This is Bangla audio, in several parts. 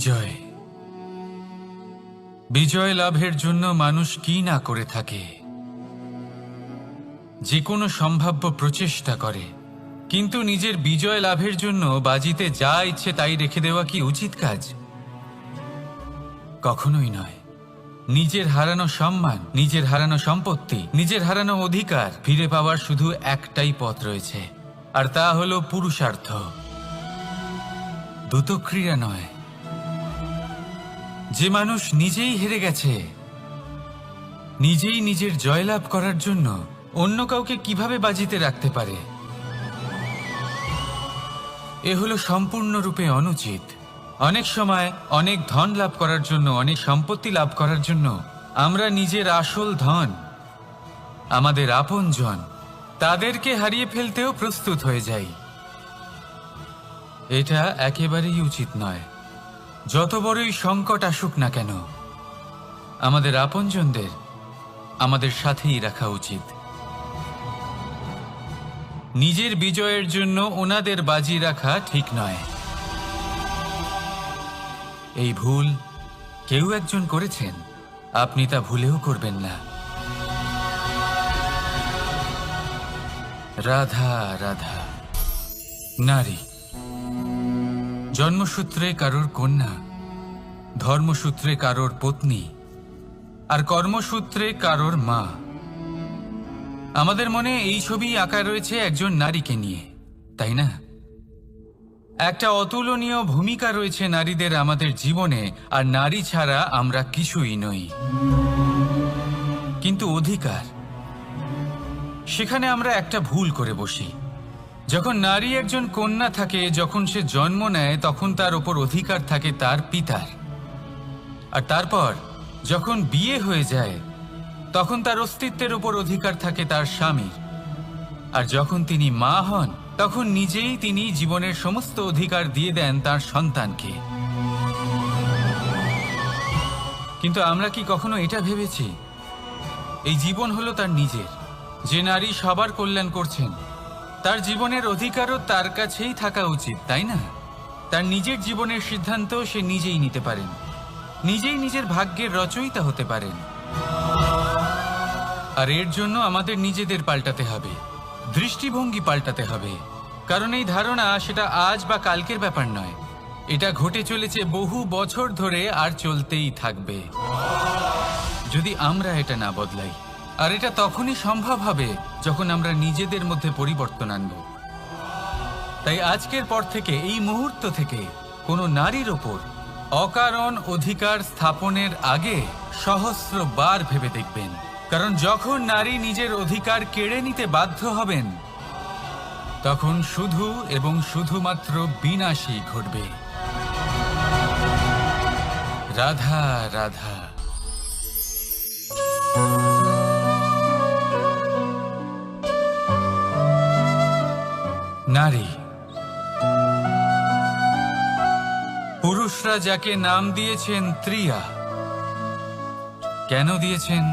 বিজয় বিজয় লাভের জন্য মানুষ কি না করে থাকে, যে কোনো সম্ভাব্য প্রচেষ্টা করে, কিন্তু নিজের বিজয় লাভের জন্য বাজিতে যা ইচ্ছে তাই রেখে দেওয়া কি উচিত কাজ? কখনোই নয়। নিজের হারানো সম্মান, নিজের হারানো সম্পত্তি, নিজের হারানো অধিকার ফিরে পাওয়ার শুধু একটাই পথ রয়েছে, আর তা হলো পুরুষার্থ, দ্রুতক্রিয়া নয়। যে মানুষ নিজেই হেরে গেছে, নিজেই নিজের জয়লাভ করার জন্য অন্য কাউকে কিভাবে বাজিতে রাখতে পারে? এ হলো সম্পূর্ণরূপে অনুচিত। অনেক সময় অনেক ধন লাভ করার জন্য, অনেক সম্পত্তি লাভ করার জন্য আমরা নিজের আসল ধন, আমাদের আপনজন, তাদেরকে হারিয়ে ফেলতেও প্রস্তুত হয়ে যাই। এটা একেবারেই উচিত নয়। যত বড়ই সংকট আসুক না কেন, আমাদের আপনজনদের আমাদের সাথেই রাখা উচিত। নিজের বিজয়ের জন্য ওনাদের বাজি রাখা ঠিক নয়। এই ভুল কেউ একজন করেছেন, আপনি তা ভুলেও করবেন না। রাধা রাধা। নারী জন্মসূত্রে কারোর কন্যা, ধর্মসূত্রে কারোর পত্নী, আর কর্মসূত্রে কারোর মা। আমাদের মনে এই ছবি আঁকা রয়েছে একজন নারীকে নিয়ে, তাই না? একটা অতুলনীয় ভূমিকা রয়েছে নারীদের আমাদের জীবনে, আর নারী ছাড়া আমরা কিছুই নই। কিন্তু অধিকার, সেখানে আমরা একটা ভুল করে বসি। যখন নারী একজন কন্যা থাকে, যখন সে জন্ম নেয়, তখন তার ওপর অধিকার থাকে তার পিতার। আর তারপর যখন বিয়ে হয়ে যায়, তখন তার অস্তিত্বের ওপর অধিকার থাকে তার স্বামীর। আর যখন তিনি মা হন, তখন নিজেই তিনি জীবনের সমস্ত অধিকার দিয়ে দেন তার সন্তানকে। কিন্তু আমরা কি কখনো এটা ভেবেছি এই জীবন হলো তার নিজের? যে নারী সবার কল্যাণ করছেন, তার জীবনের অধিকারও তার কাছেই থাকা উচিত, তাই না? তার নিজের জীবনের সিদ্ধান্ত সে নিজেই নিতে পারেন, নিজেই নিজের ভাগ্যের রচয়িতা হতে পারেন। আর এর জন্য আমাদের নিজেদের পাল্টাতে হবে, দৃষ্টিভঙ্গি পাল্টাতে হবে। কারণ এই ধারণা সেটা আজ বা কালকের ব্যাপার নয়, এটা ঘটে চলেছে বহু বছর ধরে, আর চলতেই থাকবে যদি আমরা এটা না বদলাই। আর এটা তখনই সম্ভব হবে যখন আমরা নিজেদের মধ্যে পরিবর্তন আনব। তাই আজকের পর থেকে, এই মুহূর্ত থেকে, কোনো নারীর ওপর অকারণ অধিকার স্থাপনের আগে সহস্রবার ভেবে দেখবেন। কারণ যখন নারী নিজের অধিকার কেড়ে নিতে বাধ্য হবেন, তখন শুধু এবং শুধুমাত্র বিনাশই ঘটবে। রাধা রাধা। নারী, পুরুষরা যাকে নাম দিয়েছেন ত্রিয়া, কেন দিয়েছেন,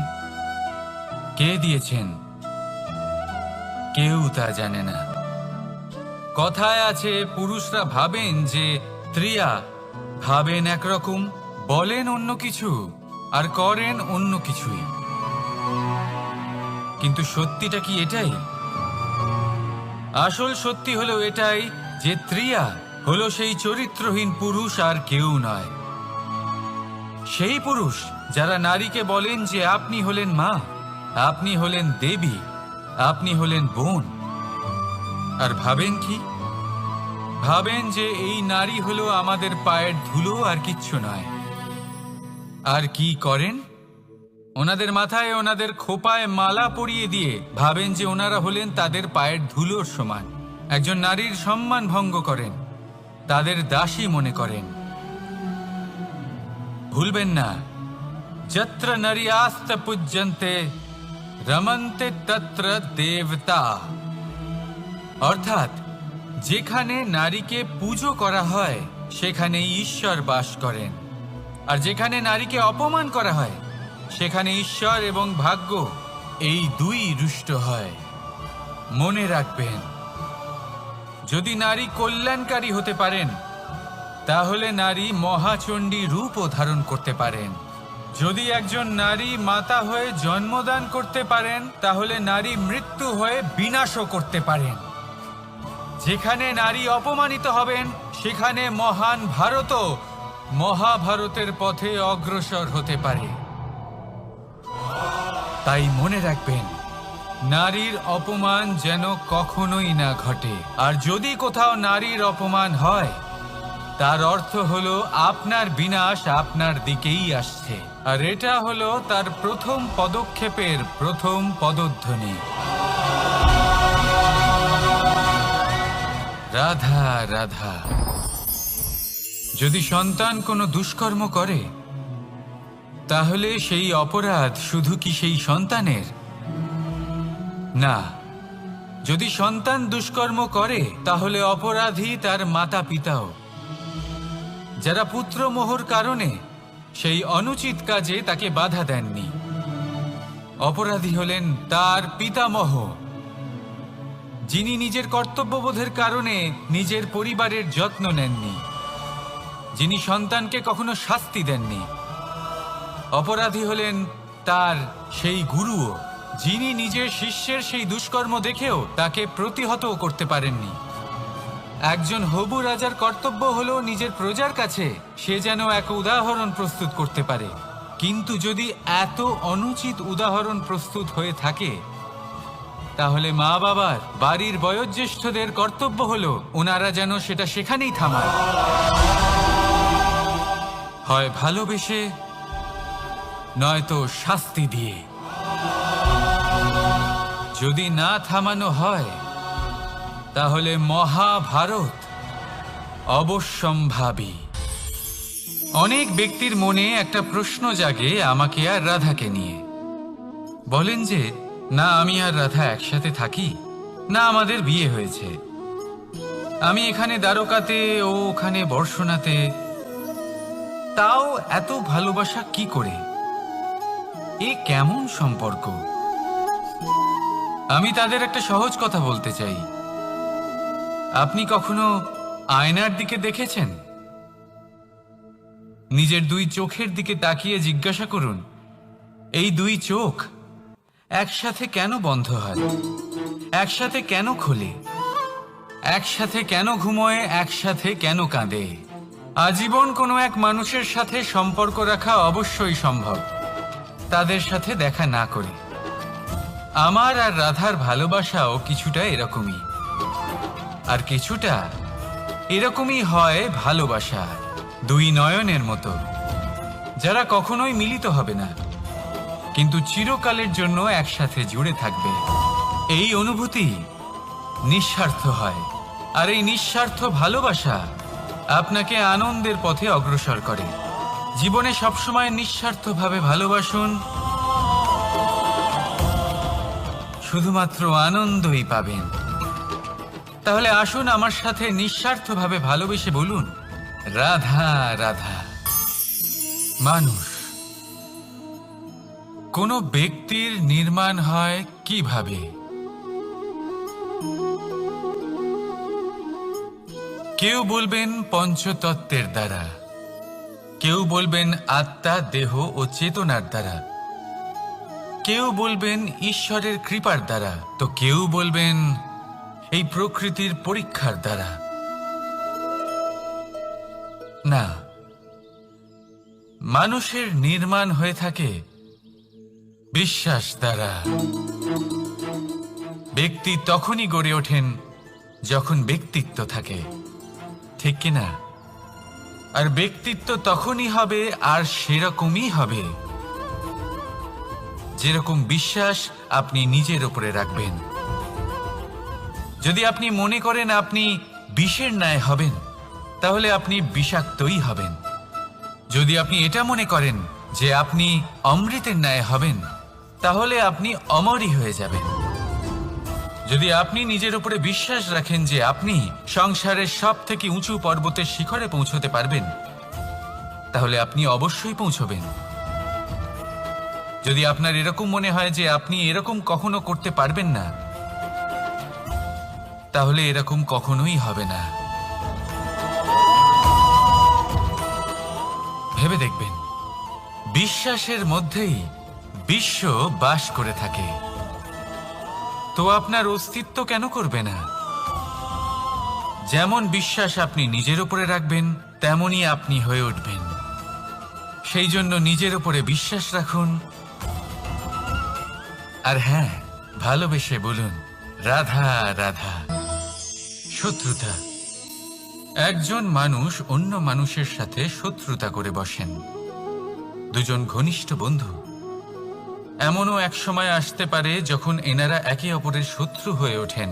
কে দিয়েছেন, কেউ তা জানে না। কথায় আছে, পুরুষরা ভাবেন যে ত্রিয়া, ভাবেন একরকম, বলেন অন্য কিছু, আর করেন অন্য কিছুই। কিন্তু সত্যিটা কি এটাই? আসল সত্যি হলো এটাই যে ত্রিয়া হলো সেই চরিত্রহীন পুরুষ, আর কেউ নয়। সেই পুরুষ যারা নারীকে বলেন যে আপনি হলেন মা, আপনি হলেন দেবী, আপনি হলেন বোন। আর ভাবেন কি? ভাবেন যে এই নারী হলো আমাদের পায়ের ধুলো, আর কিচ্ছু নয়। আর কি করেন? ওনাদের মাথায়, ওনাদের খোপায় মালা পরিয়ে দিয়ে ভাবেন যে ওনারা হলেন তাদের পায়ের ধুলোর সমান। একজন নারীর সম্মান ভঙ্গ করেন, তাদের দাসী মনে করেন। ভুলবেন না, যত্র নারী আস্ত পূজ্যন্তে রমন্তে তত্র দেবতা। অর্থাৎ যেখানে নারীকে পুজো করা হয়, সেখানে ঈশ্বর বাস করেন। আর যেখানে নারীকে অপমান করা হয়, সেখানে ঈশ্বর এবং ভাগ্য এই দুই রুষ্ট হয়। মনে রাখবেন, যদি নারী কল্যাণকারী হতে পারেন, তাহলে নারী মহাচণ্ডী রূপও ধারণ করতে পারেন। যদি একজন নারী মাতা হয়ে জন্মদান করতে পারেন, তাহলে নারী মৃত্যু হয়ে বিনাশও করতে পারেন। যেখানে নারী অপমানিত হবেন, সেখানে মহান ভারতও মহাভারতের পথে অগ্রসর হতে পারে। তাই মনে রাখবেন, নারীর অপমান যেন কখনোই না ঘটে। আর যদি কোথাও নারীর অপমান হয়, তার অর্থ হলো আপনার বিনাশ আপনার দিকেই আসছে। আর এটা হলো তার প্রথম পদক্ষেপের প্রথম পদধ্বনি। রাধা রাধা। যদি সন্তান কোনো দুষ্কর্ম করে, তাহলে সেই অপরাধ শুধু কি সেই সন্তানের? না, যদি সন্তান দুষ্কর্ম করে, তাহলে অপরাধী তার মাতা পিতাও, যারা পুত্রমোহর কারণে সেই অনুচিত কাজে তাকে বাধা দেননি। অপরাধী হলেন তার পিতামহ, যিনি নিজের কর্তব্যবোধের কারণে নিজের পরিবারের যত্ন নেননি, যিনি সন্তানকে কখনো শাস্তি দেননি। অপরাধী হলেন তার সেই গুরুও, যিনি নিজের শিষ্যের সেই দুষ্কর্ম দেখেও তাকে প্রতিহতও করতে পারেননি। একজন হবু রাজার কর্তব্য হলো নিজের প্রজার কাছে সে যেন এক উদাহরণ প্রস্তুত করতে পারে। কিন্তু যদি এত অনুচিত উদাহরণ প্রস্তুত হয়ে থাকে, তাহলে মা বাবার, বাড়ির বয়োজ্যেষ্ঠদের কর্তব্য হলো ওনারা যেন সেটা সেখানেই থামায়, হয় ভালোবেসে, নয়তো শাস্তি দিয়ে। যদি না থামানো হয়, তাহলে মহাভারত অবশ্যম্ভাবী। অনেক ব্যক্তির মনে একটা প্রশ্ন জাগে আমাকে আর রাধাকে নিয়ে। বলেন যে, না আমি আর রাধা একসাথে থাকি, না আমাদের বিয়ে হয়েছে। আমি এখানে দ্বারকাতে, ও ওখানে বর্ষণাতে, তাও এত ভালোবাসা কি করে? এ কেমন সম্পর্ক? আমি তাদের একটা সহজ কথা বলতে চাই। আপনি কখনো আয়নার দিকে দেখেছেন? নিজের দুই চোখের দিকে তাকিয়ে জিজ্ঞাসা করুন, এই দুই চোখ একসাথে কেন বন্ধ হয়, একসাথে কেন খোলে, একসাথে কেন ঘুমোয়, একসাথে কেন কাঁদে? আজীবন কোনো এক মানুষের সাথে সম্পর্ক রাখা অবশ্যই সম্ভব, তাদের সাথে দেখা না করে। আমার আর রাধার ভালোবাসাও কিছুটা এরকমই, আর কিছুটা এরকমই হয় ভালোবাসা দুই নয়নের মতো, যারা কখনোই মিলিত হবে না, কিন্তু চিরকালের জন্য একসাথে জুড়ে থাকবে। এই অনুভূতি নিঃস্বার্থ হয়, আর এই নিঃস্বার্থ ভালোবাসা আপনাকে আনন্দের পথে অগ্রসর করে। জীবনে সবসময় নিঃস্বার্থভাবে ভালোবাসুন, শুধুমাত্র আনন্দই পাবেন। তাহলে আসুন আমার সাথে নিঃস্বার্থভাবে ভালোবেসে বলুন, রাধা রাধা। মানুষ, কোন ব্যক্তির নির্মাণ হয় কিভাবে? কেউ বলবেন পঞ্চতত্ত্বের দ্বারা, কেউ বলবেন আত্মা, দেহ ও চেতনার দ্বারা, কেউ বলবেন ঈশ্বরের কৃপার দ্বারা, তো কেউ বলবেন এই প্রকৃতির পরীক্ষার দ্বারা। না, মানুষের নির্মাণ হয়ে থাকে বিশ্বাস দ্বারা। ব্যক্তি তখনই গড়ে ওঠেন যখন ব্যক্তিত্ব থাকে, ঠিক কিনা? আর ব্যক্তিত্ব তখনই হবে, আর সেরকমই হবে যেরকম বিশ্বাস আপনি নিজের উপরে রাখবেন। যদি আপনি মনে করেন আপনি বিষের ন্যায় হবেন, তাহলে আপনি বিষাক্তই হবেন। যদি আপনি এটা মনে করেন যে আপনি অমৃতের ন্যায় হবেন, তাহলে আপনি অমরই হয়ে যাবেন। যদি আপনি নিজের উপরে বিশ্বাস রাখেন যে আপনি সংসারের সব থেকে উঁচু পর্বতের শিখরে পৌঁছতে পারবেন, তাহলে আপনি অবশ্যই পৌঁছবেন। যদি আপনার এরকম মনে হয় যে আপনি এরকম কখনো করতে পারবেন না, তাহলে এরকম কখনোই হবে না। ভেবে দেখবেন, বিশ্বাসের মধ্যেই বিশ্ব বাস করে থাকে। তো আপনার অস্তিত্ব কেন করবে না? যেমন বিশ্বাস আপনি নিজের উপরে রাখবেন, তেমনই আপনি হয়ে উঠবেন। সেই জন্য নিজের উপরে বিশ্বাস রাখুন। আর হ্যাঁ, ভালোবেসে বলুন, রাধা রাধা। শত্রুতা, একজন মানুষ অন্য মানুষের সাথে শত্রুতা করে বসেন। দুজন ঘনিষ্ঠ বন্ধু, এমনও এক সময় আসতে পারে যখন এনারা একে অপরের শত্রু হয়ে ওঠেন।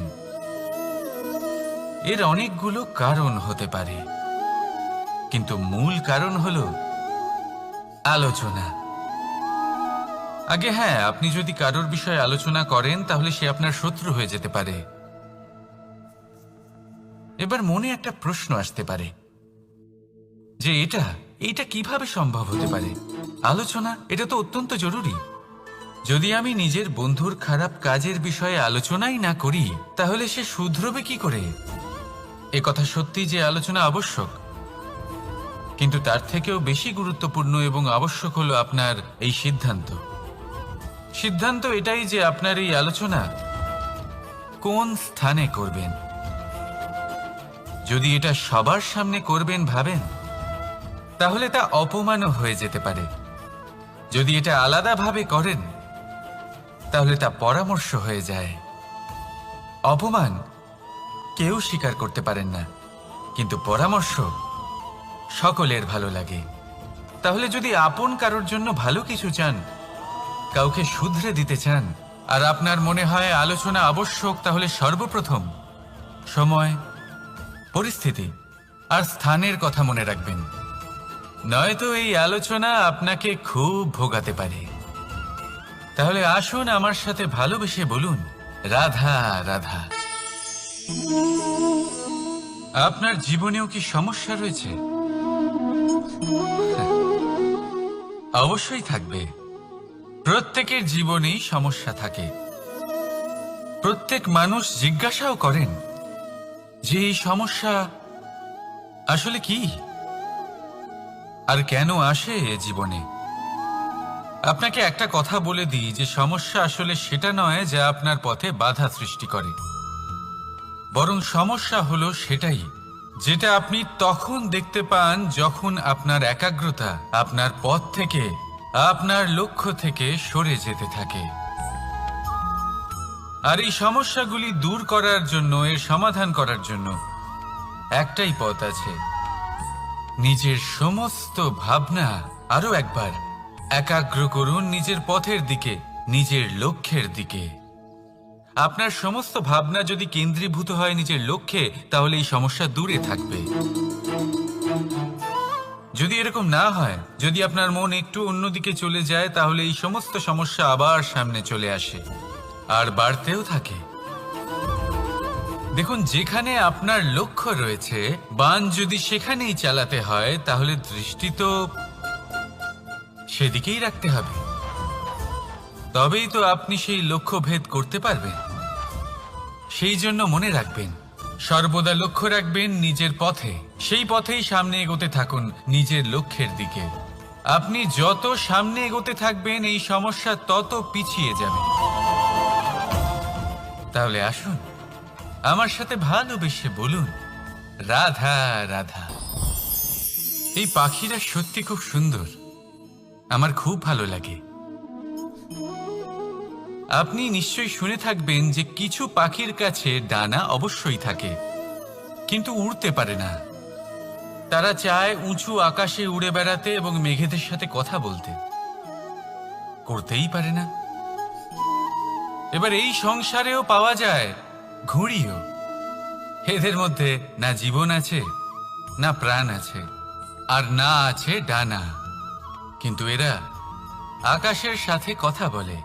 এর অনেকগুলো কারণ হতে পারে, কিন্তু মূল কারণ হলো আলোচনা। আগে হ্যাঁ, আপনি যদি কারোর বিষয়ে আলোচনা করেন তাহলে সে আপনার শত্রু হয়ে যেতে পারে। এবার মনে একটা প্রশ্ন আসতে পারে যে এটা কিভাবে সম্ভব হতে পারে? আলোচনা, এটা তো অত্যন্ত জরুরি। যদি আমি নিজের বন্ধুর খারাপ কাজের বিষয়ে আলোচনাই না করি তাহলে সে শুধরবে কি করে? এ কথা সত্যি যে আলোচনা আবশ্যক, কিন্তু তার থেকেও বেশি গুরুত্বপূর্ণ এবং আবশ্যক হলো আপনার এই সিদ্ধান্ত। সিদ্ধান্ত এটাই যে আপনার এই আলোচনা কোন স্থানে করবেন। যদি এটা সবার সামনে করবেন ভাবেন, তাহলে তা অপমানও হয়ে যেতে পারে। যদি এটা আলাদাভাবে করেন তাহলে তা পরামর্শ হয়ে যায়। অপমান কেউ স্বীকার করতে পারেন না, কিন্তু পরামর্শ সকলের ভালো লাগে। তাহলে যদি আপন কারোর জন্য ভালো কিছু চান, কাউকে শুধরে দিতে চান, আর আপনার মনে হয় আলোচনা আবশ্যক, তাহলে সর্বপ্রথম সময়, পরিস্থিতি আর স্থানের কথা মনে রাখবেন। নয়তো এই আলোচনা আপনাকে খুব ভোগাতে পারে। তাহলে আসুন আমার সাথে ভালোবেসে বলুন, রাধা রাধা। আপনার জীবনেও কি সমস্যা রয়েছে? অবশ্যই থাকবে। প্রত্যেকের জীবনেই সমস্যা থাকে। প্রত্যেক মানুষ জিজ্ঞাসাও করেন যে এই সমস্যা আসলে কি আর কেন আসে এ জীবনে। আপনাকে একটা কথা বলে দিই যে সমস্যা আসলে সেটা নয় যা আপনার পথে বাধা সৃষ্টি করে, বরং সমস্যা হলো সেটাই যেটা আপনি তখন দেখতে পান যখন আপনার একাগ্রতা আপনার পথ থেকে, আপনার লক্ষ্য থেকে সরে যেতে থাকে। আর এই সমস্যাগুলি দূর করার জন্য, এর সমাধান করার জন্য একটাই পথ আছে। নিজের সমস্ত ভাবনা আরো একবার একাগ্র করুন নিজের পথের দিকে, নিজের লক্ষ্যের দিকে। আপনার সমস্ত ভাবনা যদি কেন্দ্রীভূত হয় নিজের লক্ষ্যে, তাহলে এই সমস্যা দূরে থাকবে। যদি এরকম না হয়, যদি আপনার মন একটু অন্যদিকে চলে যায়, তাহলে এই সমস্ত সমস্যা আবার সামনে চলে আসে আর বাড়তেও থাকে। দেখুন, যেখানে আপনার লক্ষ্য রয়েছে, বান যদি সেখানেই চালাতে হয়, তাহলে দৃষ্টি তো সেদিকেই রাখতে হবে। তবেই তো আপনি সেই লক্ষ্য ভেদ করতে পারবেন। সেই জন্য মনে রাখবেন, সর্বদা লক্ষ্য রাখবেন নিজের পথে, সেই পথেই সামনে এগোতে থাকুন নিজের লক্ষ্যের দিকে। আপনি যত সামনে এগোতে থাকবেন এই সমস্যা তত পিছিয়ে যাবে। তাহলে আসুন আমার সাথে ভালোবেসে বলুন, রাধা রাধা। এই পাখিরা সত্যি খুব সুন্দর, আমার খুব ভালো লাগে। আপনি নিশ্চয়ই শুনে থাকবেন যে কিছু পাখির কাছে ডানা অবশ্যই থাকে, কিন্তু উড়তে পারে না। তারা চায় উঁচু আকাশে উড়ে বেড়াতে এবং মেঘেদের সাথে কথা বলতে, করতেই পারে না। এবার এই সংসারেও পাওয়া যায় ঘুড়িও। এদের মধ্যে না জীবন আছে, না প্রাণ আছে, আর না আছে ডানা, কিন্তু এরা আকাশের সাথে কথা বলে,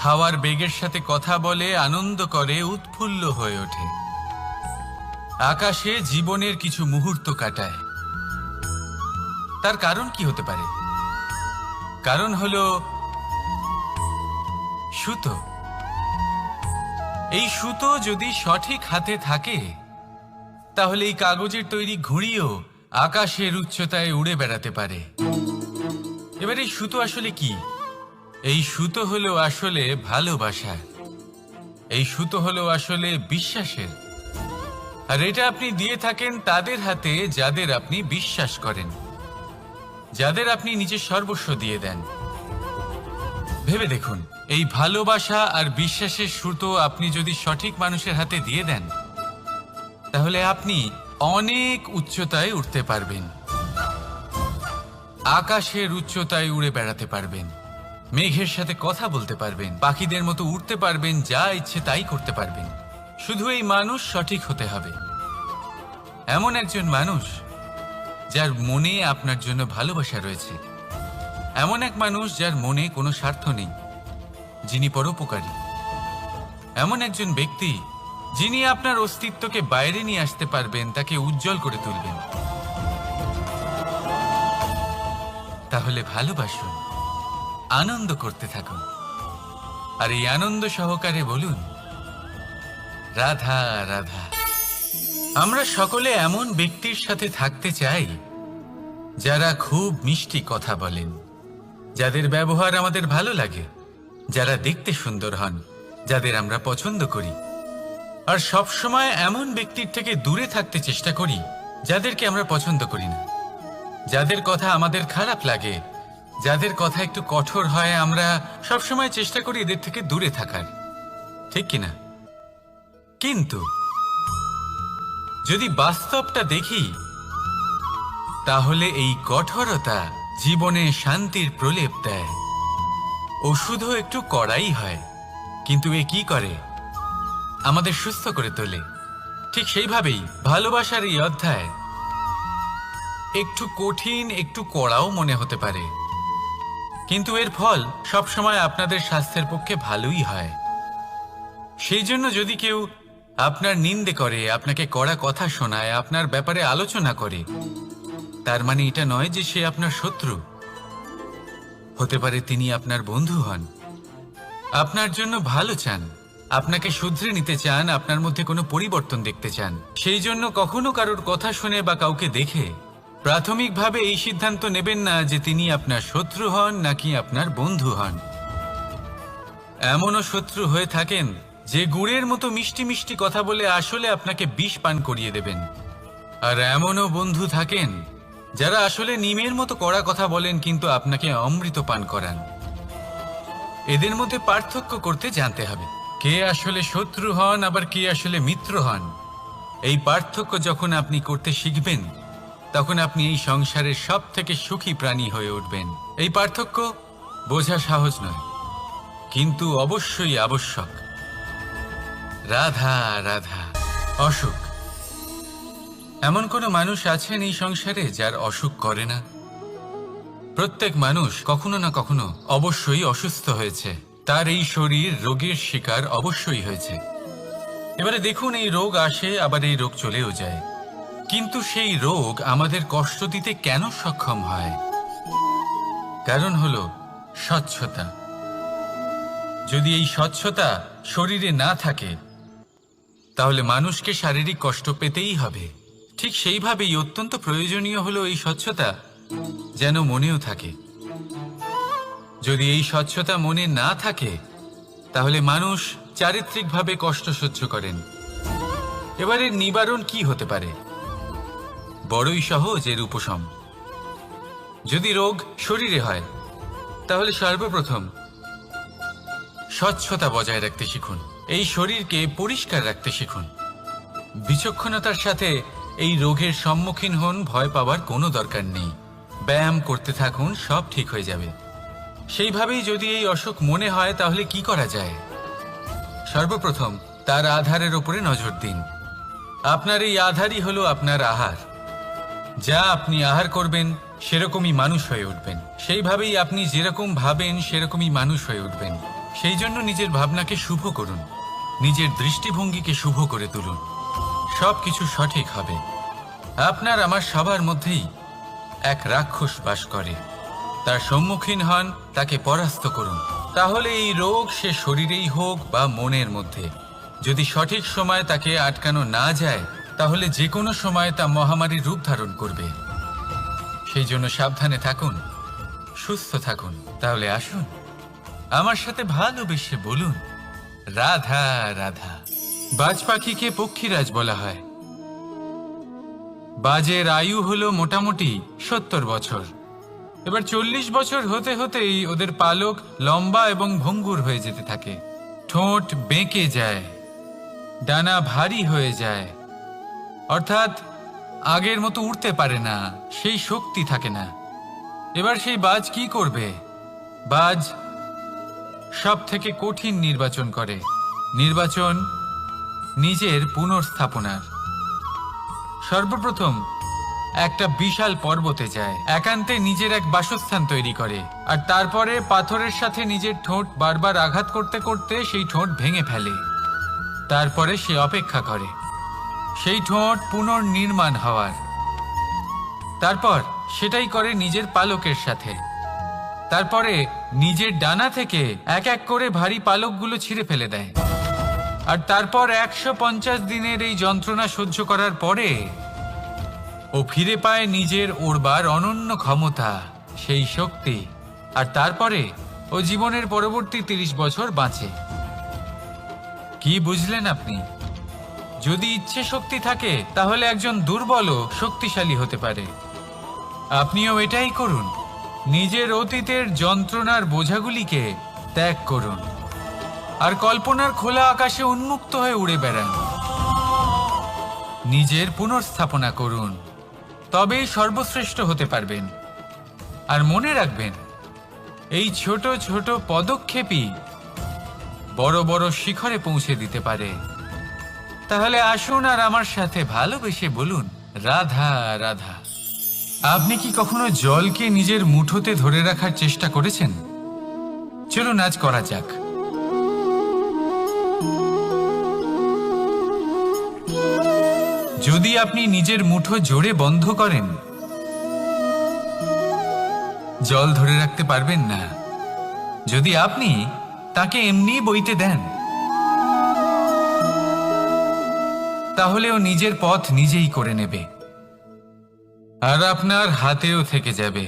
হাওয়ার বেগের সাথে কথা বলে, আনন্দ করে, উৎফুল্ল হয়ে ওঠে। আকাশে জীবনের কিছু মুহূর্ত কাটায়। তার কারণ কি হতে পারে? কারণ হলো সুতো। এই সুতো যদি সঠিক হাতে থাকে, তাহলে এই কাগজের তৈরি ঘুড়িও আকাশের উচ্চতায় উড়ে বেড়াতে পারে। এবার এই সুতো আসলে কি? এই সুতো হলো আসলে ভালোবাসা, এই সুতো হলো আসলে বিশ্বাসের। আর এটা আপনি দিয়ে থাকেন তাদের হাতে যাদের আপনি বিশ্বাস করেন, যাদের আপনি নিজের সর্বস্ব দিয়ে দেন। ভেবে দেখুন, এই ভালোবাসা আর বিশ্বাসের সুতো আপনি যদি সঠিক মানুষের হাতে দিয়ে দেন, তাহলে আপনি অনেক উচ্চতায় উঠতে পারবেন, আকাশের উচ্চতায় উড়ে বেড়াতে পারবেন, মেঘের সাথে কথা বলতে পারবেন, পাখিদের মতো উড়তে পারবেন, যা ইচ্ছে তাই করতে পারবেন। শুধু এই মানুষ সঠিক হতে হবে, এমন একজন মানুষ যার মনে আপনার জন্য ভালোবাসা রয়েছে, এমন এক মানুষ যার মনে কোনো স্বার্থ নেই, যিনি পরোপকারী, এমন একজন ব্যক্তি যিনি আপনার অস্তিত্বকে বাইরে নিয়ে আসতে পারবেন, তাকে উজ্জ্বল করে তুলবেন। তাহলে ভালোবাসুন, আনন্দ করতে থাকুন, আর এই আনন্দ সহকারে বলুন, রাধা রাধা। আমরা সকলে এমন ব্যক্তির সাথে থাকতে চাই যারা খুব মিষ্টি কথা বলেন, যাদের ব্যবহার আমাদের ভালো লাগে, যারা দেখতে সুন্দর হন, যাদের আমরা পছন্দ করি। আর সব সময় এমন ব্যক্তির থেকে দূরে থাকতে চেষ্টা করি যাদেরকে আমরা পছন্দ করি না, যাদের কথা আমাদের খারাপ লাগে, যাদের কথা একটু কঠোর হয়। আমরা সব সময় চেষ্টা করি এদের থেকে দূরে থাকার, ঠিক কিনা? কিন্তু যদি বাস্তবটা দেখি, তাহলে এই কঠোরতা জীবনে শান্তির প্রলেপ দেয়। ওষুধও একটু কড়াই হয়, কিন্তু এ কি করে? আমাদের সুস্থ করে তোলে। ঠিক সেইভাবেই ভালোবাসার এই অধ্যায় একটু কঠিন, একটু কড়াও মনে হতে পারে, কিন্তু এর ফল সবসময় আপনাদের স্বাস্থ্যের পক্ষে ভালোই হয়। সেই জন্য যদি কেউ আপনার নিন্দে করে, আপনাকে কড়া কথা শোনায়, আপনার ব্যাপারে আলোচনা করে, তার মানে এটা নয় যে সে আপনার শত্রু। হতে পারে তিনি আপনার বন্ধু হন, আপনার জন্য ভালো চান, আপনাকে শুধরে নিতে চান, আপনার মধ্যে কোনো পরিবর্তন দেখতে চান। সেই জন্য কখনো কারোর কথা শুনে বা কাউকে দেখে প্রাথমিকভাবে এই সিদ্ধান্ত নেবেন না যে তিনি আপনার শত্রু হন নাকি আপনার বন্ধু হন। এমনও শত্রু হয়ে থাকেন যে গুড়ের মতো মিষ্টি মিষ্টি কথা বলে আসলে আপনাকে বিষ পান করিয়ে দেবেন। আর এমনও বন্ধু থাকেন যারা আসলে নিমের মতো কড়া কথা বলেন কিন্তু আপনাকে অমৃত পান করান। এদের মধ্যে পার্থক্য করতে জানতে হবে, কে আসলে শত্রু হন আবার কে আসলে মিত্র হন। এই পার্থক্য যখন আপনি করতে শিখবেন, তখন আপনি এই সংসারের সব থেকে সুখী প্রাণী হয়ে উঠবেন। এই পার্থক্য বোঝা সহজ নয়, কিন্তু অবশ্যই আবশ্যক। রাধা রাধা। অসুখ। এমন কোনো মানুষ আছেন এই সংসারে যার অসুখ করে না? প্রত্যেক মানুষ কখনো না কখনো অবশ্যই অসুস্থ হয়েছে, তার এই শরীর রোগের শিকার অবশ্যই হয়েছে। এবারে দেখুন, এই রোগ আসে আবার এই রোগ চলেও যায়, কিন্তু সেই রোগ আমাদের কষ্ট দিতে কেন সক্ষম হয়? কারণ হলো স্বচ্ছতা। যদি এই স্বচ্ছতা শরীরে না থাকে, তাহলে মানুষকে শারীরিক কষ্ট পেতেই হবে। ঠিক সেইভাবেই অত্যন্ত প্রয়োজনীয় হলো এই স্বচ্ছতা যেন মনেও থাকে। যদি এই স্বচ্ছতা মনে না থাকে, তাহলে মানুষ চারিত্রিকভাবে কষ্ট সহ্য করেন। এবারে নিবারণ কি হতে পারে? বড়ই সহজ এর উপশম। যদি রোগ শরীরে হয়, তাহলে সর্বপ্রথম স্বচ্ছতা বজায় রাখতে শিখুন, এই শরীরকে পরিষ্কার রাখতে শিখুন। বিচক্ষণতার সাথে এই রোগের সম্মুখীন হন, ভয় পাওয়ার কোনো দরকার নেই। ব্যায়াম করতে থাকুন, সব ঠিক হয়ে যাবে। সেইভাবেই যদি এই অসুখ মনে হয়, তাহলে কি করা যায়? সর্বপ্রথম তার আধারের উপরে নজর দিন। আপনার এই আধারই হলো আপনার আহার। যা আপনি আহার করবেন সেরকমই মানুষ হয়ে উঠবেন। সেইভাবেই আপনি যেরকম ভাবেন সেরকমই মানুষ হয়ে উঠবেন। সেই জন্য নিজের ভাবনাকে শুভ করুন, নিজের দৃষ্টিভঙ্গিকে শুভ করে তুলুন, সব কিছু সঠিক হবে। আপনার আমার সবার মধ্যেই এক রাক্ষস বাস করে, তার সম্মুখীন হন, তাকে পরাস্ত করুন। তাহলে এই রোগ সে শরীরেই হোক বা মনের মধ্যে, যদি সঠিক সময় তাকে আটকানো না যায়, তাহলে যে কোনো সময় তা মহামারীর রূপ ধারণ করবে। সেই জন্য সাবধানে থাকুন, সুস্থ থাকুন। তাহলে আসুন আমার সাথে ভালোবেসে বলুন রাধা রাধা। বাজ পাখিকে পক্ষীরাজ বলা হয়। বাজের আয়ু হলো মোটামুটি 70 বছর। এবার 40 বছর হতে হতেই ওদের পালক লম্বা এবং ভঙ্গুর হয়ে যেতে থাকে, ঠোঁট বেঁকে যায়, ডানা ভারী হয়ে যায়, অর্থাৎ আগের মতো উড়তে পারে না, সেই শক্তি থাকে না। এবার সেই বাজ কি করবে? বাজ সব থেকে কঠিন নির্বাচন করে, নির্বাচন নিজের পুনর্স্থাপনার। সর্বপ্রথম একটা বিশাল পর্বতে যায়, একান্তে নিজের এক বাসস্থান তৈরি করে, আর তারপরে পাথরের সাথে নিজের ঠোঁট বারবার আঘাত করতে করতে সেই ঠোঁট ভেঙে ফেলে। তারপরে সে অপেক্ষা করে সেই ঠোঁট পুনর্নির্মাণ হওয়ার। তারপর সেটাই করে নিজের পালকের সাথে। তারপরে নিজের ডানা থেকে এক এক করে ভারী পালকগুলো ছিঁড়ে ফেলে দেয়। আর তারপর 150 দিনের এই যন্ত্রণা সহ্য করার পরে ও ফিরে পায় নিজের ওড়বার অনন্য ক্ষমতা, সেই শক্তি। আর তারপরে ও জীবনের পরবর্তী 30 বছর বাঁচে। কি বুঝলেন আপনি? যদি ইচ্ছে শক্তি থাকে তাহলে একজন দুর্বলও শক্তিশালী হতে পারে। আপনিও এটাই করুন, নিজের অতীতের যন্ত্রণার বোঝাগুলিকে ত্যাগ করুন আর কল্পনার খোলা আকাশে উন্মুক্ত হয়ে উড়ে বেড়ান। নিজের পুনর্স্থাপনা করুন, তবেই সর্বশ্রেষ্ঠ হতে পারবেন। আর মনে রাখবেন, এই ছোট ছোট পদক্ষেপই বড় বড় শিখরে পৌঁছে দিতে পারে। তাহলে আসুন আর আমার সাথে ভালোবেসে বলুন রাধা রাধা। আপনি কি কখনো জলকে নিজের মুঠোতে ধরে রাখার চেষ্টা করেছেন? চলুন আজ করা যাক। যদি আপনি নিজের মুঠো জোরে বন্ধ করেন, জল ধরে রাখতে পারবেন না। যদি আপনি তাকে এমনি বইতে দেন, তাহলে ও নিজের পথ নিজেই করে নেবে আর আপনার হাতেও থেকে যাবে।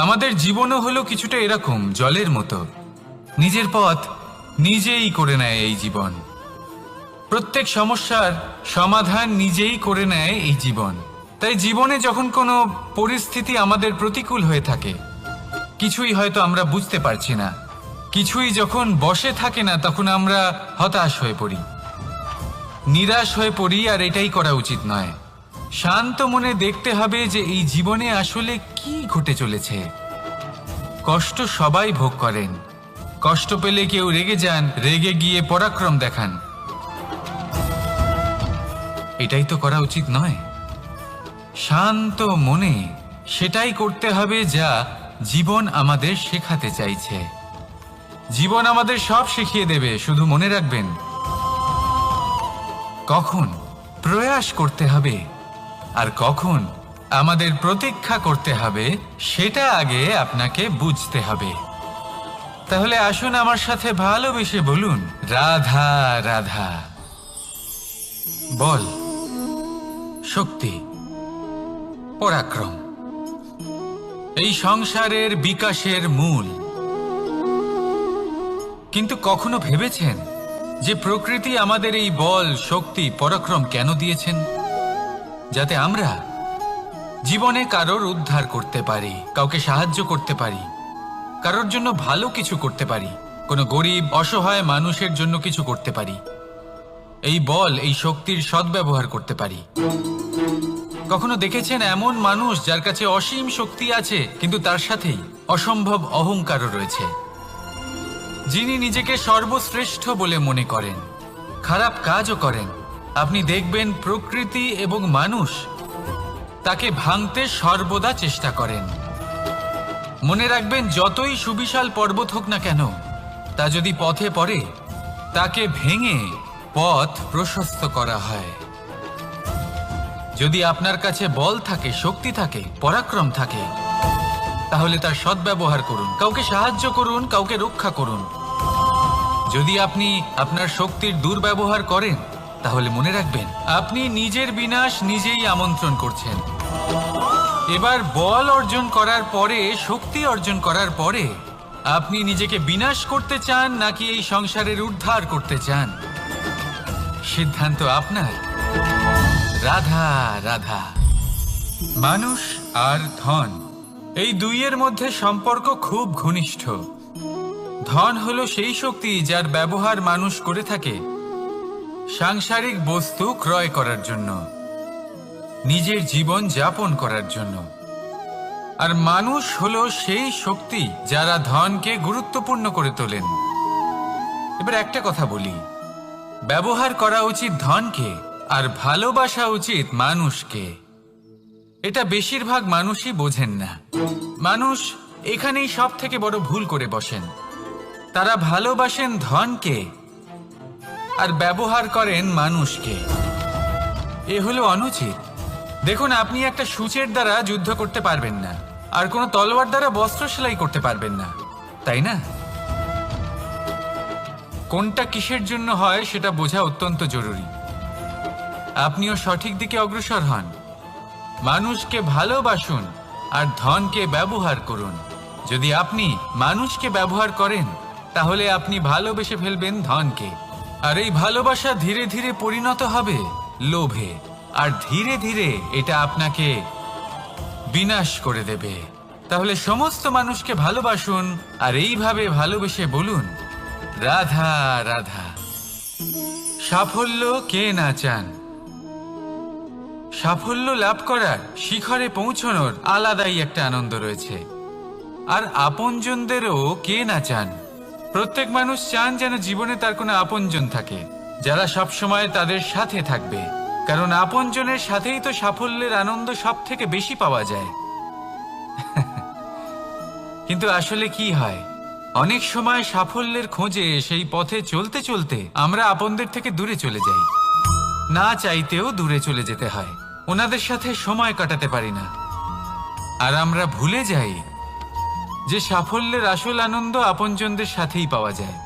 আমাদের জীবনও হলো কিছুটা এরকম, জলের মতো। নিজের পথ নিজেই করে নেয় এই জীবন। প্রত্যেক সমস্যার সমাধান নিজেই করে নেয় এই জীবন। তাই জীবনে যখন কোনো পরিস্থিতি আমাদের প্রতিকূল হয়ে থাকে, কিছুই হয়তো আমরা বুঝতে পারছি না, কিছুই যখন বসে থাকে না, তখন আমরা হতাশ হয়ে পড়ি, নিরাশ হয়ে পড়ি। আর এটাই করা উচিত নয়। শান্ত মনে দেখতে হবে যে এই জীবনে আসলে কি ঘটে চলেছে। কষ্ট সবাই ভোগ করেন। কষ্ট পেলে কেউ রেগে যান, রেগে গিয়ে পরাক্রম দেখান। এটাই তো করা উচিত নয়। শান্ত মনে সেটাই করতে হবে যা জীবন আমাদের শেখাতে চাইছে। জীবন আমাদের সব শিখিয়ে দেবে, শুধু মনে রাখবেন কখন প্রয়াস করতে হবে আর কখন আমাদের প্রতীক্ষা করতে হবে, সেটা আগে আপনাকে বুঝতে হবে। তাহলে আসুন আমার সাথে ভালোবেসে বলুন রাধা রাধা। বল, শক্তি, পরাক্রম এই সংসারের বিকাশের মূল। কিন্তু কখনো ভেবেছেন যে প্রকৃতি আমাদের এই বল, শক্তি, পরাক্রম কেন দিয়েছেন? যাতে আমরা জীবনে কারোর উদ্ধার করতে পারি, কাউকে সাহায্য করতে পারি, কারোর জন্য ভালো কিছু করতে পারি, কোনো গরিব অসহায় মানুষের জন্য কিছু করতে পারি। এই বল, এই শক্তির সদ্ব্যবহার করতে পারি। কখনো দেখেছেন এমন মানুষ যার কাছে অসীম শক্তি আছে, কিন্তু তার সাথেই অসম্ভব অহংকারও রয়েছে, যিনি নিজেকে সর্বশ্রেষ্ঠ বলে মনে করেন, খারাপ কাজও করেন। আপনি দেখবেন প্রকৃতি এবং মানুষ তাকে ভাঙতে সর্বদা চেষ্টা করেন। মনে রাখবেন, যতই সুবিশাল পর্বত হোক না কেন, তা যদি পথে পড়ে, তাকে ভেঙে পথ প্রশস্ত করা হয়। যদি আপনার কাছে বল থাকে, শক্তি থাকে, পরাক্রম থাকে, তাহলে তার সদ্ব্যবহার করুন, কাউকে সাহায্য করুন, কাউকে রক্ষা করুন। যদি আপনি আপনার শক্তির দুর্ব্যবহার করেন, তাহলে মনে রাখবেন আপনি নিজের বিনাশ নিজেই আমন্ত্রণ করছেন। এবার বল অর্জন করার পরে, শক্তি অর্জন করার পরে আপনি নিজেকে বিনাশ করতে চান নাকি এই সংসারের উদ্ধার করতে চান, সিদ্ধান্ত আপনার। রাধা রাধা। মানুষ আর ধন, এই দুইয়ের মধ্যে সম্পর্ক খুব ঘনিষ্ঠ। ধন হলো সেই শক্তি যার ব্যবহার মানুষ করে থাকে সাংসারিক বস্তু ক্রয় করার জন্য, নিজের জীবন যাপন করার জন্য। আর মানুষ হলো সেই শক্তি যারা ধনকে গুরুত্বপূর্ণ করে তোলেন। এবার একটা কথা বলি, ব্যবহার করা উচিত ধনকে আর ভালোবাসা উচিত মানুষকে। এটা বেশিরভাগ মানুষই বোঝেন না। মানুষ এখানেই সব থেকে বড় ভুল করে বসেন। তারা ভালোবাসেন ধনকে আর ব্যবহার করেন মানুষকে। এ হলো অনুচিত। দেখুন, আপনি একটা সূচের দ্বারা যুদ্ধ করতে পারবেন না, আর কোনো তলোয়ার দ্বারা বস্ত্র সেলাই করতে পারবেন না, তাই না? কোনটা কিসের জন্য হয় সেটা বোঝা অত্যন্ত জরুরি। আপনিও সঠিক দিকে অগ্রসর হন। মানুষকে ভালোবাসুন আর ধনকে ব্যবহার করুন। যদি আপনি মানুষকে ব্যবহার করেন তাহলে আপনি ভালোবেসে ফেলবেন ধনকে, আর এই ভালোবাসা ধীরে ধীরে পরিণত হবে লোভে, আর ধীরে ধীরে এটা আপনাকে বিনাশ করে দেবে। তাহলে সমস্ত মানুষকে ভালোবাসুন আর এইভাবে ভালোবেসে বলুন, রাধা রাধা। সাফল্য কে না চান? সাফল্য লাভ করার, শিখরে পৌঁছানোর আলাদাই একটা আনন্দ রয়েছে। আর আপনজনদেরও কে না চান? প্রত্যেক মানুষ চান যেন জীবনে তার কোনো আপনজন থাকে যারা সবসময় তাদের সাথে থাকবে, কারণ আপনজনের সাথেই তো সাফল্যের আনন্দ সব থেকে বেশি পাওয়া যায়। কিন্তু আসলে কি হয়, অনেক সময় সাফল্যের খোঁজে সেই পথে চলতে চলতে আমরা আপনদের থেকে দূরে চলে যাই। না চাইতেও দূরে চলে যেতে হয়, ওনাদের সাথে সময় কাটাতে পারি না। আর আমরা ভুলে যাই যে সাফল্যের আসল আনন্দ আপনজনদের সাথেই পাওয়া যায়।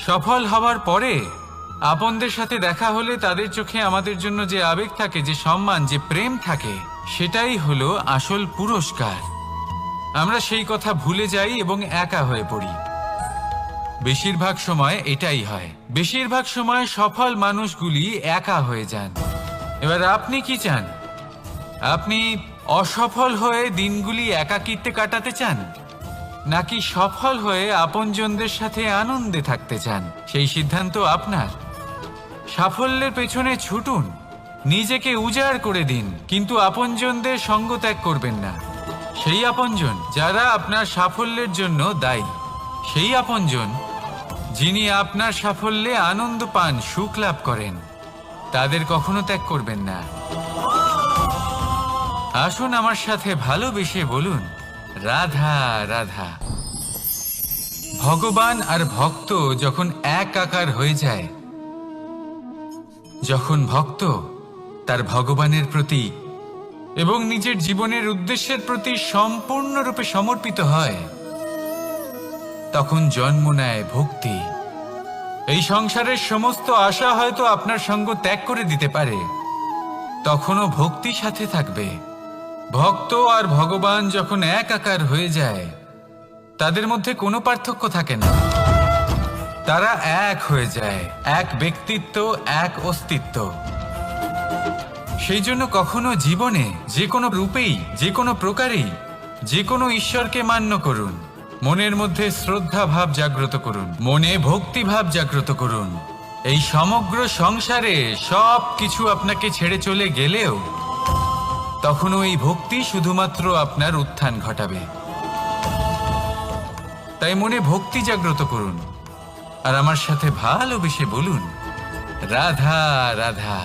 সফল হওয়ার পরে আপনদের সাথে দেখা হলে তাদের চোখে আমাদের জন্য যে আবেগ থাকে, যে সম্মান, যে প্রেম থাকে, সেটাই হলো আসল পুরস্কার। আমরা সেই কথা ভুলে যাই এবং একা হয়ে পড়ি। বেশিরভাগ সময় এটাই হয়। বেশিরভাগ সময় সফল মানুষগুলি একা হয়ে যান। এবার আপনি কি চান? আপনি অসফল হয়ে দিনগুলি একাকিত্বে কাটাতে চান, নাকি সফল হয়ে আপনজনদের সাথে আনন্দে থাকতে চান? সেই সিদ্ধান্ত আপনার। সাফল্যের পেছনে ছুটুন, নিজেকে উজাড় করে দিন, কিন্তু আপনজনদের সঙ্গ ত্যাগ করবেন না। সেই আপনজন যারা আপনার সাফল্যের জন্য দায়ী, সেই আপনজন যিনি আপনার সাফল্যে আনন্দ পান, সুখ লাভ করেন, তাদের কখনো ত্যাগ করবেন না। আসুন আমার সাথে ভালোবেসে বলুন, রাধা রাধা। ভগবান আর ভক্ত যখন এক আকার হয়ে যায়, যখন ভক্ত তার ভগবানের প্রতি এবং নিজের জীবনের উদ্দেশ্যের প্রতি সম্পূর্ণরূপে সমর্পিত হয়, তখন জন্ম নেয় ভক্তি। এই সংসারের সমস্ত আশা হয়তো আপনার সঙ্গ ত্যাগ করে দিতে পারে, তখনও ভক্তি সাথে থাকবে। ভক্ত আর ভগবান যখন এক আকার হয়ে যায়, তাদের মধ্যে কোনো পার্থক্য থাকে না। তারা এক হয়ে যায়, এক ব্যক্তিত্ব, এক অস্তিত্ব। সেই জন্য কখনো জীবনে যে কোনো রূপেই, যে কোনো প্রকারেই, যে কোনো ঈশ্বরকে মান্য করুন। মনের মধ্যে শ্রদ্ধা ভাব জাগ্রত করুন, মনে ভক্তি ভাব জাগ্রত করুন। এই সমগ্র সংসারে সব কিছু আপনাকে ছেড়ে চলে গেলেও তখনও এই ভক্তি শুধুমাত্র আপনার উত্থান ঘটাবে। তাই মনে ভক্তি জাগ্রত করুন আর আমার সাথে ভালোবেসে বলুন, রাধা রাধা।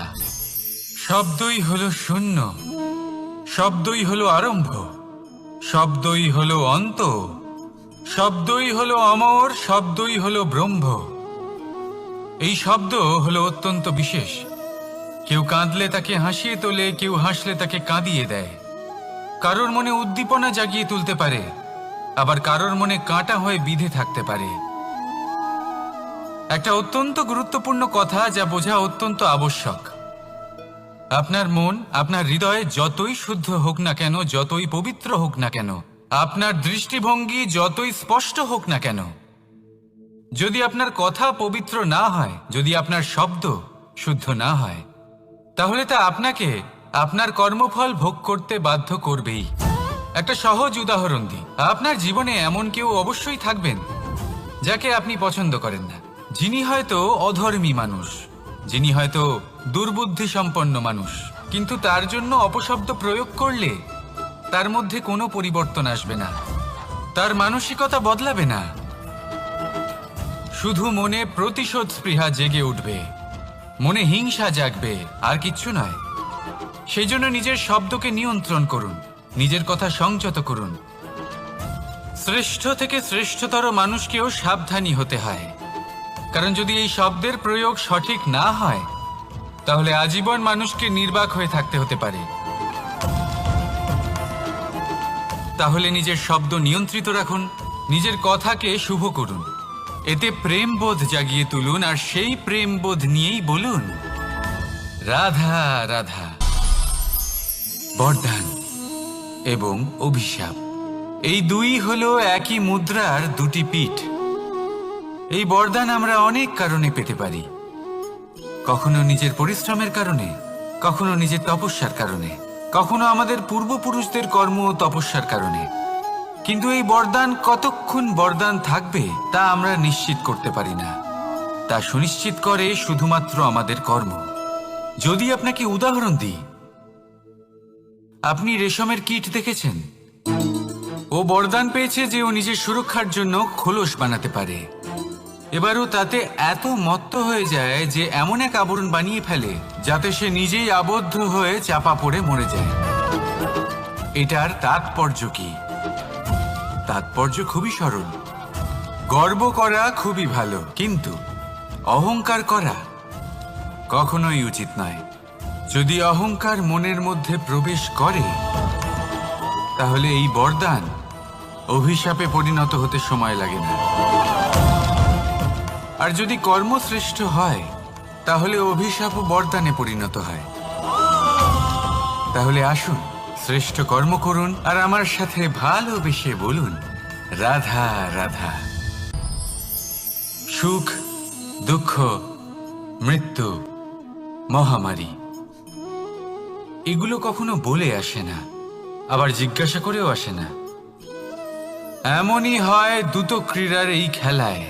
শব্দই হলো শূন্য, শব্দই হলো আরম্ভ, শব্দই হলো অন্ত, শব্দই হলো অমর, শব্দই হলো ব্রহ্ম। এই শব্দ হলো অত্যন্ত বিশেষ। কেউ কাঁদলে তাকে হাসিয়ে তোলে, কেউ হাসলে তাকে কাঁদিয়ে দেয়। কারোর মনে উদ্দীপনা জাগিয়ে তুলতে পারে, আবার কারোর মনে কাঁটা হয়ে বিঁধে থাকতে পারে। একটা অত্যন্ত গুরুত্বপূর্ণ কথা যা বোঝা অত্যন্ত আবশ্যক। আপনার মন, আপনার হৃদয় যতই শুদ্ধ হোক না কেন, যতই পবিত্র হোক না কেন, আপনার দৃষ্টিভঙ্গি যতই স্পষ্ট হোক না কেন, যদি আপনার কথা পবিত্র না হয়, যদি আপনার শব্দ শুদ্ধ না হয়, তাহলে তা আপনাকে আপনার কর্মফল ভোগ করতে বাধ্য করবেই। একটা সহজ উদাহরণ দিই। আপনার জীবনে এমন কেউ অবশ্যই থাকবেন যাকে আপনি পছন্দ করেন না, যিনি হয়তো অধর্মী মানুষ, যিনি হয়তো দুর্বুদ্ধি সম্পন্ন মানুষ, কিন্তু তার জন্য অপশব্দ প্রয়োগ করলে তার মধ্যে কোনো পরিবর্তন আসবে না, তার মানসিকতা বদলাবে না, শুধু মনে প্রতিশোধ স্পৃহা জেগে উঠবে, মনে হিংসা জাগবে, আর কিচ্ছু নয়। সেই জন্য নিজের শব্দকে নিয়ন্ত্রণ করুন, নিজের কথা সংযত করুন। শ্রেষ্ঠ থেকে শ্রেষ্ঠতর মানুষকেও সাবধানী হতে হয়, কারণ যদি এই শব্দের প্রয়োগ সঠিক না হয়, তাহলে আজীবন মানুষকে নির্বাক হয়ে থাকতে হতে পারে। তাহলে নিজের শব্দ নিয়ন্ত্রিত রাখুন, নিজের কথাকে শুভ করুন, এতে প্রেমবোধ জাগিয়ে তুলুন, আর সেই প্রেমবোধ নিয়েই বলুন রাধা রাধা। বরদান এবং অভিশাপ, এই দুই হলো একই মুদ্রার দুটি পিঠ। এই বরদান আমরা অনেক কারণে পেতে পারি, কখনো নিজের পরিশ্রমের কারণে, কখনো নিজের তপস্যার কারণে, কখনো আমাদের পূর্বপুরুষদের কর্ম ও তপস্যার কারণে। কিন্তু এই বরদান কতক্ষণ বরদান থাকবে তা আমরা নিশ্চিত করতে পারি না, তা সুনিশ্চিত করে শুধুমাত্র আমাদের কর্ম। যদি আপনাকে উদাহরণ দিই, আপনি রেশমের কীট দেখেছেন? ও বরদান পেয়েছে যে ও নিজের সুরক্ষার জন্য খোলস বানাতে পারে। এবারও তাতে এত মত্ত হয়ে যায় যে এমন এক আবরণ বানিয়ে ফেলে যাতে সে নিজেই আবদ্ধ হয়ে চাপা পড়ে মরে যায়। এটার তাৎপর্য কি? তাৎপর্য খুবই সরল। গর্ব করা খুবই ভালো, কিন্তু অহংকার করা কখনোই উচিত নয়। যদি অহংকার মনের মধ্যে প্রবেশ করে, তাহলে এই বরদান অভিশাপে পরিণত হতে সময় লাগে না। আর যদি কর্মশ্রেষ্ঠ হয়, তাহলে অভিশাপও বরদানে পরিণত হয়। তাহলে আসুন, শ্রেষ্ঠ কর্ম করুন আর আমার সাথে ভালোবেসে বলুন রাধা রাধা। সুখ, দুঃখ, মৃত্যু, মহামারী, এগুলো কখনো বলে আসে না, আবার জিজ্ঞাসা করেও আসে না। এমনই হয় দ্রুত ক্রীড়ার এই খেলায়।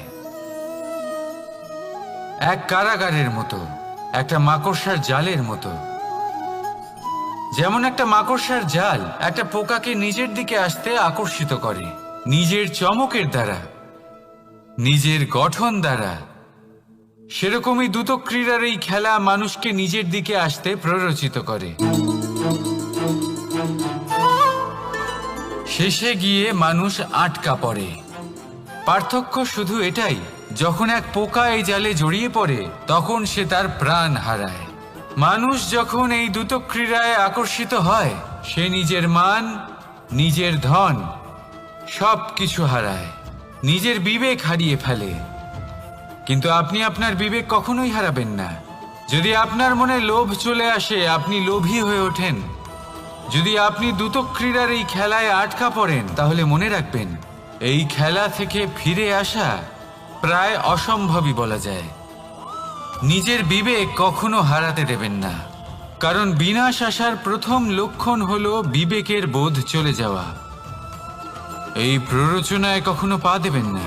এক কারাগারের মতো, একটা মাকড়সার জালের মতো। যেমন একটা মাকড়সার জাল একটা পোকাকে নিজের দিকে আসতে আকর্ষিত করে নিজের চমকের দ্বারা, নিজের গঠন দ্বারা, সেরকমই দ্রুত ক্রীড়ার এই খেলা মানুষকে নিজের দিকে আসতে প্ররোচিত করে। শেষে গিয়ে মানুষ আটকা পড়ে। পার্থক্য শুধু এটাই, যখন এক পোকা এই জালে জড়িয়ে পড়ে তখন সে তার প্রাণ হারায়। মানুষ যখন এই দ্রুত ক্রীড়ায় আকর্ষিত হয়, সে নিজের মান, নিজের ধন সব কিছু হারায়, নিজের বিবেক হারিয়ে ফেলে। কিন্তু আপনি আপনার বিবেক কখনোই হারাবেন না। যদি আপনার মনে লোভ চলে আসে, আপনি লোভী হয়ে ওঠেন। যদি আপনি দ্রুত ক্রীড়ার এই খেলায় আটকা পড়েন, তাহলে মনে রাখবেন, এই খেলা থেকে ফিরে আসা প্রায় অসম্ভবই বলা যায়। নিজের বিবেক কখনো হারাতে দেবেন না, কারণ বিনাশ আসার প্রথম লক্ষণ হলো বিবেকের বোধ চলে যাওয়া। এই প্ররোচনায় কখনো পা দেবেন না।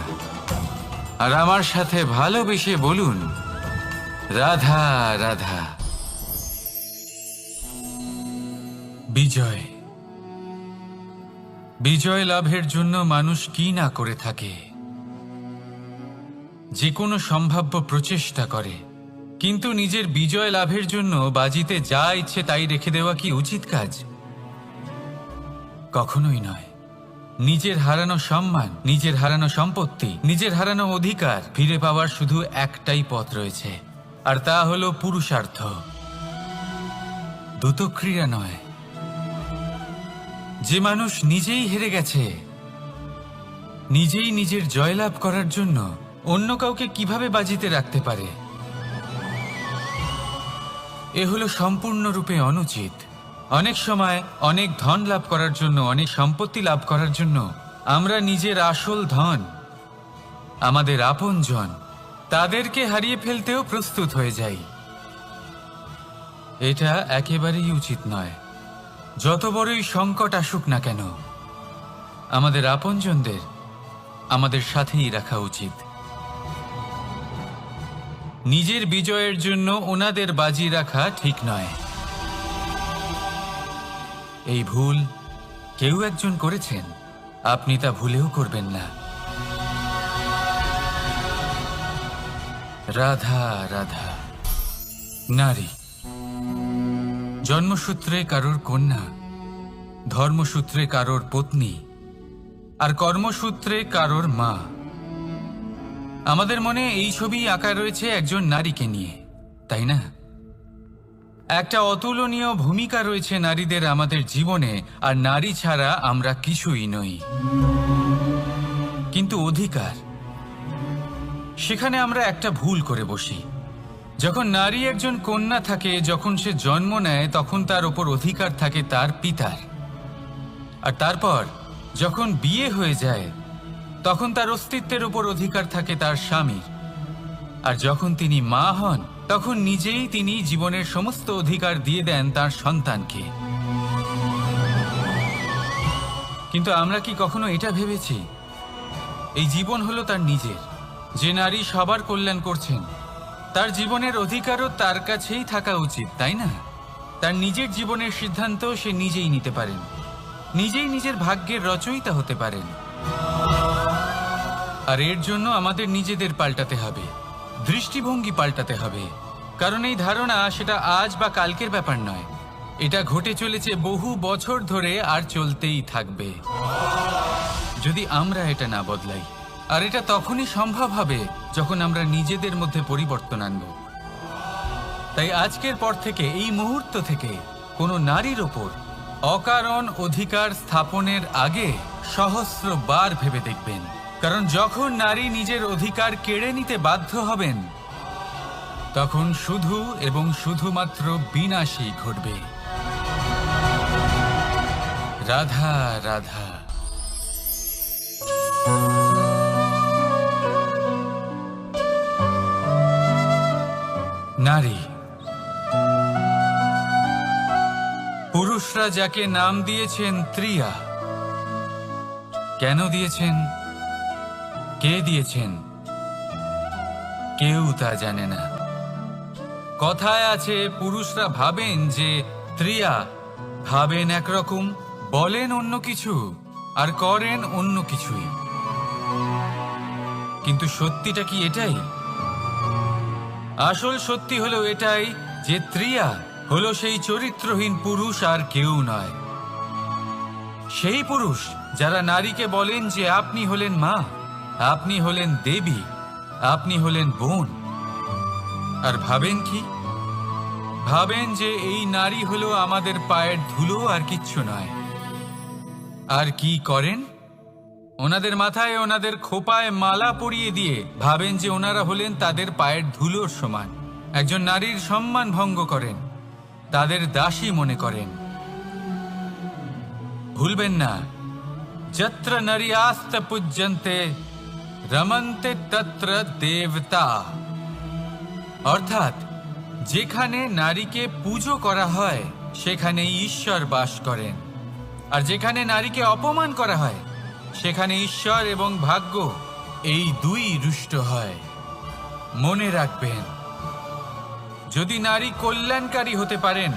আর আমার সাথে ভালোবেসে বলুন রাধা রাধা। বিজয়, বিজয় লাভের জন্য মানুষ কি না করে থাকে, যে কোনো সম্ভাব্য প্রচেষ্টা করে। কিন্তু নিজের বিজয় লাভের জন্য বাজিতে যা ইচ্ছে তাই রেখে দেওয়া কি উচিত কাজ? কখনোই নয়। নিজের হারানো সম্মান, নিজের হারানো সম্পত্তি, নিজের হারানো অধিকার ফিরে পাওয়ার শুধু একটাই পথ রয়েছে, আর তা হলো পুরুষার্থ, দ্রুত ক্রীড়া নয়। যে মানুষ নিজেই হেরে গেছে, নিজেই নিজের জয়লাভ করার জন্য অন্য কাউকে কিভাবে বাজিতে রাখতে পারে? এ হলো সম্পূর্ণরূপে অনুচিত। অনেক সময় অনেক ধন লাভ করার জন্য, অনেক সম্পত্তি লাভ করার জন্য আমরা নিজের আসল ধন, আমাদের আপনজন, তাদেরকে হারিয়ে ফেলতেও প্রস্তুত হয়ে যাই। এটা একেবারেই উচিত নয়। যত বড়ই সংকট আসুক না কেন, আমাদের আপনজনদের আমাদের সাথেই রাখা উচিত। নিজের বিজয়ের জন্য ওনাদের বাজি রাখা ঠিক নয়। এই ভুল কেউ একজন করেছেন, আপনি তা ভুলেও করবেন না। রাধা রাধা। নারী জন্মসূত্রে কারোর কন্যা, ধর্মসূত্রে কারোর পত্নী, আর কর্মসূত্রে কারোর মা। আমাদের মনে এই ছবি আঁকা রয়েছে একজন নারীকে নিয়ে, তাই না? একটা অতুলনীয় ভূমিকা রয়েছে নারীদের আমাদের জীবনে, আর নারী ছাড়া আমরা কিছুই নই। কিন্তু অধিকার, সেখানে আমরা একটা ভুল করে বসি। যখন নারী একজন কন্যা থাকে, যখন সে জন্ম নেয়, তখন তার ওপর অধিকার থাকে তার পিতার। আর তারপর যখন বিয়ে হয়ে যায়, তখন তার অস্তিত্বের উপর অধিকার থাকে তার স্বামীর। আর যখন তিনি মা হন, তখন নিজেই তিনি জীবনের সমস্ত অধিকার দিয়ে দেন তার সন্তানকে। কিন্তু আমরা কি কখনো এটা ভেবেছি এই জীবন হলো তার নিজের? যে নারী সবার কল্যাণ করছেন, তার জীবনের অধিকারও তার কাছেই থাকা উচিত, তাই না? তার নিজের জীবনের সিদ্ধান্ত সে নিজেই নিতে পারেন, নিজেই নিজের ভাগ্যের রচয়িতা হতে পারেন। আর এর জন্য আমাদের নিজেদের পাল্টাতে হবে, দৃষ্টিভঙ্গি পাল্টাতে হবে। কারণ এই ধারণা সেটা আজ বা কালকের ব্যাপার নয়, এটা ঘটে চলেছে বহু বছর ধরে আর চলতেই থাকবে যদি আমরা এটা না বদলাই। আর এটা তখনই সম্ভব হবে যখন আমরা নিজেদের মধ্যে পরিবর্তন আনব। তাই আজকের পর থেকে, এই মুহূর্ত থেকে, কোনো নারীর ওপর অকারণ অধিকার স্থাপনের আগে সহস্রবার ভেবে দেখবেন। কারণ যখন নারী নিজের অধিকার কেড়ে নিতে বাধ্য হবেন, তখন শুধু এবং শুধুমাত্র বিনাশই ঘটবে। রাধা রাধা। নারী, পুরুষরা যাকে নাম দিয়েছেন ত্রিয়া, কেন দিয়েছেন, কে দিয়েছেন, কেউ তা জানে না। কথায় আছে, পুরুষরা ভাবেন যে ত্রিয়া, ভাবেন একরকম, বলেন অন্য কিছু, আর করেন অন্য কিছুই। কিন্তু সত্যিটা কি এটাই? আসল সত্যি হলো এটাই যে ত্রিয়া হলো সেই চরিত্রহীন পুরুষ, আর কেউ নয়। সেই পুরুষ যারা নারীকে বলেন যে আপনি হলেন মা, আপনি হলেন দেবী, আপনি হলেন বোন। আর ভাবেন কি? ভাবেন যে এই নারী হলো আমাদের পায়ের ধুলো, আর কিচ্ছু নয়। আর কি করেন? ওনাদের মাথায়, ওনাদের খোপায় মালা পরিয়ে দিয়ে ভাবেন যে ওনারা হলেন তাদের পায়ের ধুলোর সমান। একজন নারীর সম্মান ভঙ্গ করেন, তাদের দাসী মনে করেন। ভুলবেন না, যত্র নারী আস্ত পূজ্যন্তে রমন্তে তত্র দেবতা। অর্থাৎ যেখানে নারীকে পুজো করা হয়, সেখানে ঈশ্বর বাস করেন। আর যেখানে নারীকে অপমান করা হয়, সেখানে ঈশ্বর এবং ভাগ্য এই দুই রুষ্ট হয়। মনে রাখবেন, যদি নারী কল্যাণকারী হতে পারেন,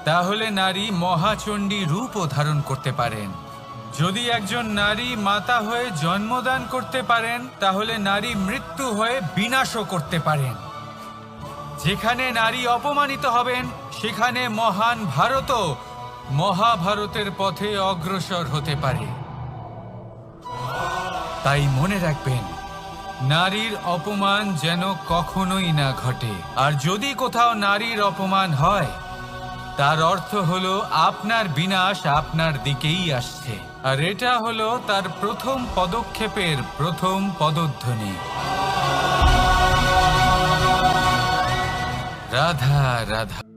তাহলে নারী মহাচণ্ডী রূপও ধারণ করতে পারেন। যদি একজন নারী মাতা হয়ে জন্মদান করতে পারেন, তাহলে নারী মৃত্যু হয়ে বিনাশও করতে পারেন। যেখানে নারী অপমানিত হবেন, সেখানে মহান ভারতও মহাভারতের পথে অগ্রসর হতে পারে। তাই মনে রাখবেন, নারীর অপমান যেন কখনোই না ঘটে। আর যদি কোথাও নারীর অপমান হয়, তার অর্থ হলো আপনার বিনাশ আপনার দিকেই আসছে। আর এটা হলো তার প্রথম পদক্ষেপের প্রথম পদধ্বনি। রাধা রাধা।